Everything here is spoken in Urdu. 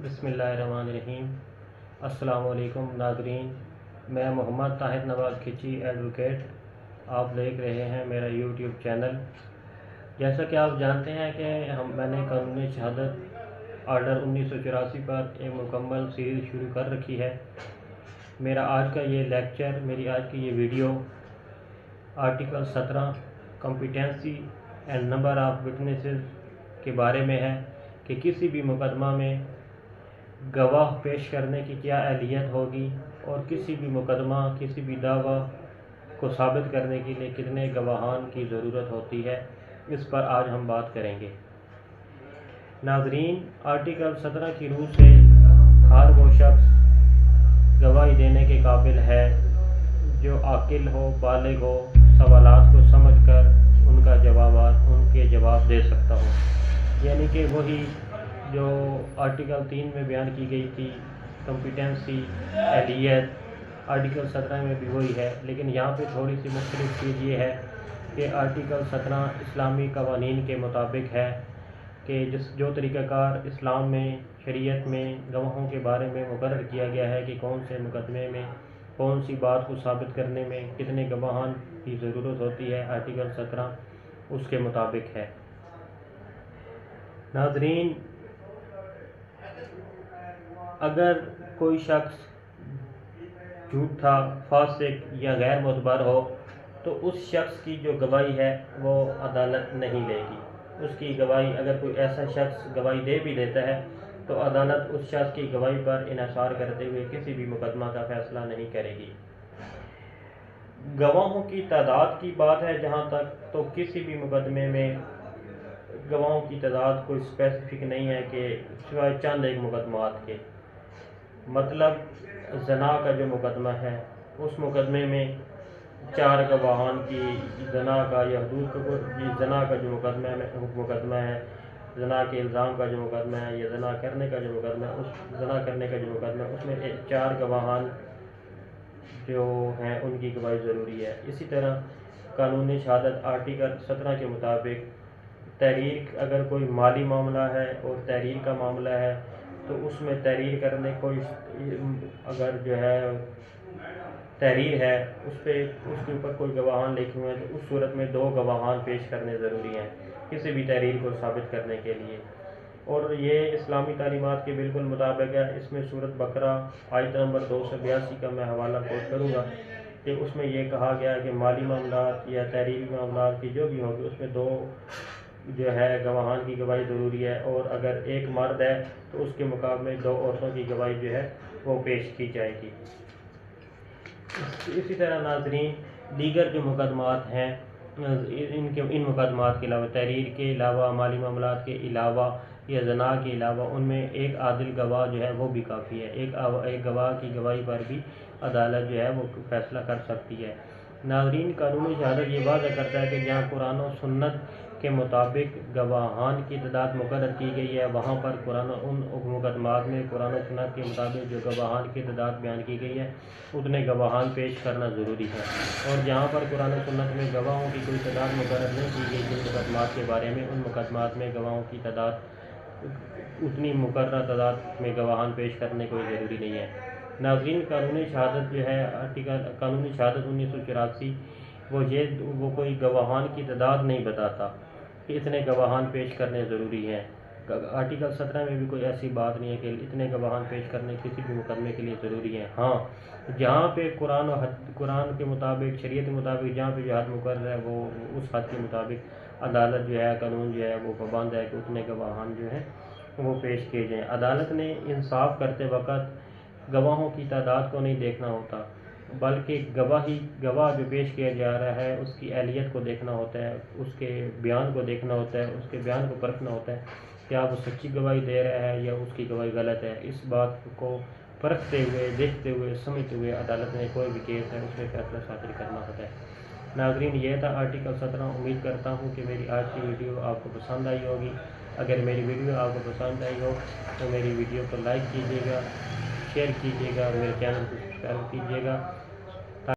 بسم اللہ الرحمن الرحیم۔ السلام علیکم ناظرین، میں محمد طاہر نواز کھچی ایڈوکیٹ، آپ دیکھ رہے ہیں میرا یوٹیوب چینل۔ جیسا کہ آپ جانتے ہیں کہ میں نے قانون شہادت آرڈر 1984 پر ایک مکمل سیریز شروع کر رکھی ہے۔ میرا آج کا یہ لیکچر، میری آج کی یہ video article 17 competency and number of witnesses کے بارے میں ہے کہ کسی بھی مقدمہ میں گواہ پیش کرنے کی کیا اہلیت ہوگی اور کسی بھی مقدمہ، کسی بھی دعویٰ کو ثابت کرنے کے لیے کتنے گواہان کی ضرورت ہوتی ہے، اس پر آج ہم بات کریں گے۔ ناظرین، آرٹیکل 17 کی روح سے ہر وہ شخص گواہی دینے کے قابل ہے جو عاقل ہو، بالغ ہو، سوالات کو سمجھ کر ان کے جواب دے سکتا ہو، یعنی کہ وہی جو آرٹیکل 3 میں بیان کی گئی تھی کمپیٹنسی، اہلیت، آرٹیکل 17 میں بھی وہی ہے، لیکن یہاں پہ تھوڑی سی مختلف چیز یہ ہے کہ آرٹیکل 17 اسلامی قوانین کے مطابق ہے کہ جو طریقہ کار اسلام میں، شریعت میں گواہوں کے بارے میں مقرر کیا گیا ہے کہ کون سے مقدمے میں کون سی بات کو ثابت کرنے میں کتنے گواہان کی ضرورت ہوتی ہے، آرٹیکل 17 اس کے مطابق ہے۔ ناظرین، اگر کوئی شخص جھوٹا، فاسق یا غیر معتبر ہو تو اس شخص کی جو گواہی ہے وہ عدالت نہیں لے گی۔ اس کی گواہی، اگر کوئی ایسا شخص گواہی دے بھی دیتا ہے تو عدالت اس شخص کی گواہی پر انحصار کرتے ہوئے کسی بھی مقدمہ کا فیصلہ نہیں کرے گی۔ گواہوں کی تعداد کی بات ہے جہاں تک، تو کسی بھی مقدمے میں گواہوں کی تعداد کوئی اسپیسیفک نہیں ہے کہ سوائے چند ایک مقدمات کے۔ مطلب زنا کا جو مقدمہ ہے اس مقدمے میں 4 گواہان کی زنا کا یا حدود کا زنا کا جو مقدمہ ہے، زنا کے الزام کا جو مقدمہ ہے یا زنا کرنے کا جو مقدمہ ہے، اس زنا کرنے کا جو مقدمہ ہے اس میں 4 گواہان جو ہیں ان کی گواہی ضروری ہے۔ اسی طرح قانون شہادت آرٹیکل 17 کے مطابق تحریر، اگر کوئی مالی معاملہ ہے اور تحریر کا معاملہ ہے تو اس میں تحریر کرنے کوئی، اگر جو ہے تحریر ہے اس کے اوپر کوئی گواہان لکھے ہوئے ہیں تو اس صورت میں 2 گواہان پیش کرنے ضروری ہیں کسی بھی تحریر کو ثابت کرنے کے لیے، اور یہ اسلامی تعلیمات کے بالکل مطابق ہے۔ اس میں سورۃ بقرہ آیت نمبر 282 کا میں حوالہ کوٹ کروں گا کہ اس میں یہ کہا گیا ہے کہ مالی معاملات یا تحریری معاملات کی جو بھی ہوگی اس میں 2 جو ہے گواہان کی گواہی ضروری ہے، اور اگر ایک مرد ہے تو اس کے مقابلے 2 عورتوں کی گواہی جو ہے وہ پیش کی جائے گی۔ اسی طرح ناظرین، دیگر جو مقدمات ہیں ان مقدمات کے علاوہ، تحریر کے علاوہ، مالی معاملات کے علاوہ یا زنا کے علاوہ، ان میں ایک عادل گواہ جو ہے وہ بھی کافی ہے۔ ایک گواہ کی گواہی پر بھی عدالت جو ہے وہ فیصلہ کر سکتی ہے۔ ناظرین، قانون شہادت یہ واضح کرتا ہے کہ جہاں قرآن و سنت کے مطابق گواہان کی تعداد مقرر کی گئی ہے، وہاں پر ان مقدمات میں قرآن و سنت کے مطابق جو گواہان کی تعداد بیان کی گئی ہے اتنے گواہان پیش کرنا ضروری ہے، اور جہاں پر قرآن و سنت میں گواہوں کی کوئی تعداد مقرر نہیں کی گئی جن مقدمات کے بارے میں، ان مقدمات میں گواہوں کی تعداد اتنی مقررہ تعداد میں گواہان پیش کرنے کوئی ضروری نہیں ہے۔ ناظرین، قانون شہادت جو ہے قانون شہادت 1984 وہ کوئی گواہان کی تعداد نہیں بتاتا کہ اتنے گواہان پیش کرنے ضروری ہیں۔ آرٹیکل 17 میں بھی کوئی ایسی بات نہیں ہے کہ اتنے گواہان پیش کرنے کسی بھی مقدمے کے لیے ضروری ہیں۔ ہاں، جہاں پہ قرآن کے مطابق، شریعت کے مطابق جہاں پہ جو حد مقرر ہے وہ اس حد کے مطابق عدالت جو ہے، قانون جو ہے وہ پابند ہے کہ اتنے گواہان جو ہیں وہ پیش کیے جائیں۔ عدالت نے انصاف کرتے وقت گواہوں کی تعداد کو نہیں دیکھنا ہوتا، بلکہ گواہ جو پیش کیا جا رہا ہے اس کی اہلیت کو دیکھنا ہوتا ہے، اس کے بیان کو دیکھنا ہوتا ہے، اس کے بیان کو پرکھنا ہوتا ہے کہ آپ وہ سچی گواہی دے رہا ہے یا اس کی گواہی غلط ہے۔ اس بات کو پرکھتے ہوئے، دیکھتے ہوئے، سمجھتے ہوئے عدالت نے کوئی بھی کیس ہے اس میں فیصلہ صادر کرنا ہوتا ہے۔ ناظرین، یہ تھا آرٹیکل 17۔ امید کرتا ہوں کہ میری آج کی ویڈیو آپ کو پسند آئی ہوگی۔ اگر میری ویڈیو آپ کو پسند آئی ہو تو میری ویڈیو کو لائک کیجیے گا، شیئر کیجیے گا، میرے چینل کو سبسکرائب کیجیے گا۔